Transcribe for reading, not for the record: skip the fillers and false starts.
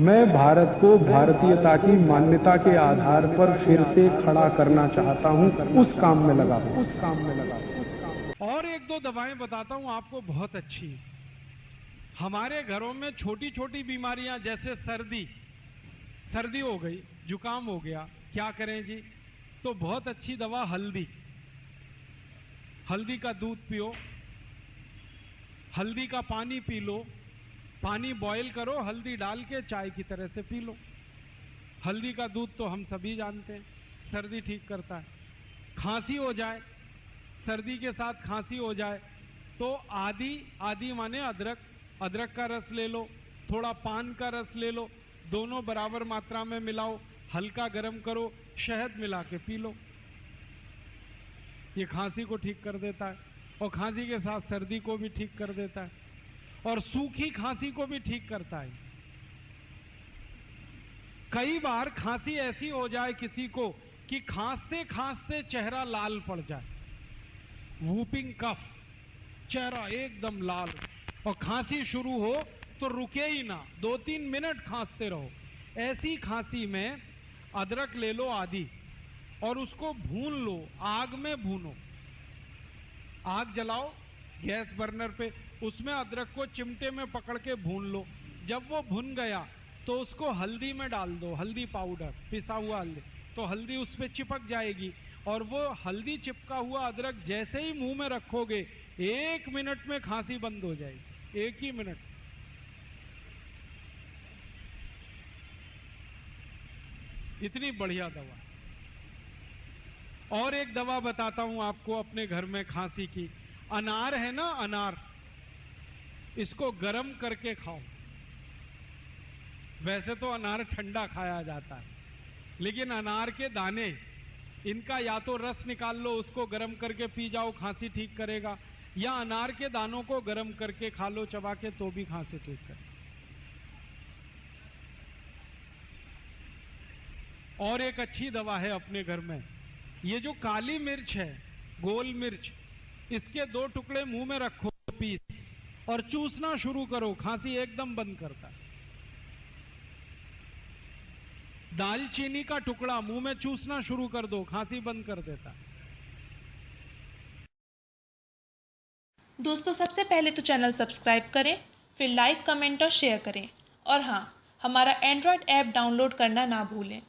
मैं भारत को भारतीयता की मान्यता के आधार पर फिर से खड़ा करना चाहता हूं, उस काम में लगा हूं। और एक दो दवाएं बताता हूं आपको, बहुत अच्छी। हमारे घरों में छोटी छोटी बीमारियां, जैसे सर्दी हो गई, जुकाम हो गया, क्या करें जी? तो बहुत अच्छी दवा हल्दी। हल्दी का दूध पियो, हल्दी का पानी पी लो, पानी बॉईल करो, हल्दी डाल के चाय की तरह से पी लो। हल्दी का दूध तो हम सभी जानते हैं, सर्दी ठीक करता है। खांसी हो जाए, सर्दी के साथ खांसी हो जाए, तो आदि माने अदरक का रस ले लो, थोड़ा पान का रस ले लो, दोनों बराबर मात्रा में मिलाओ, हल्का गर्म करो, शहद मिला के पी लो। ये खांसी को ठीक कर देता है, और खांसी के साथ सर्दी को भी ठीक कर देता है, और सूखी खांसी को भी ठीक करता है। कई बार खांसी ऐसी हो जाए किसी को कि खांसते खांसते चेहरा लाल पड़ जाए, वूपिंग कफ, चेहरा एकदम लाल, और खांसी शुरू हो तो रुके ही ना, 2-3 मिनट खांसते रहो। ऐसी खांसी में अदरक ले लो आधी, और उसको भून लो, आग में भूनो। आग जलाओ गैस बर्नर पे, उसमें अदरक को चिमटे में पकड़ के भून लो। जब वो भुन गया तो उसको हल्दी में डाल दो, हल्दी पाउडर, पिसा हुआ हल्दी, तो हल्दी उस पर चिपक जाएगी, और वो हल्दी चिपका हुआ अदरक जैसे ही मुंह में रखोगे, 1 मिनट में खांसी बंद हो जाएगी, 1 ही मिनट। इतनी बढ़िया दवा। और एक दवा बताता हूं आपको अपने घर में खांसी की। अनार है ना, अनार, इसको गर्म करके खाओ। वैसे तो अनार ठंडा खाया जाता है, लेकिन अनार के दाने, इनका या तो रस निकाल लो, उसको गर्म करके पी जाओ, खांसी ठीक करेगा, या अनार के दानों को गर्म करके खा लो चबा के, तो भी खांसी ठीक करेगा। और एक अच्छी दवा है अपने घर में, ये जो काली मिर्च है, गोल मिर्च, इसके 2 टुकड़े मुंह में रखो, पीस, और चूसना शुरू करो, खांसी एकदम बंद करता है। दालचीनी का टुकड़ा मुंह में चूसना शुरू कर दो, खांसी बंद कर देता है। दोस्तों, सबसे पहले तो चैनल सब्सक्राइब करें, फिर लाइक, कमेंट और शेयर करें, और हाँ, हमारा एंड्रॉयड ऐप डाउनलोड करना ना भूलें।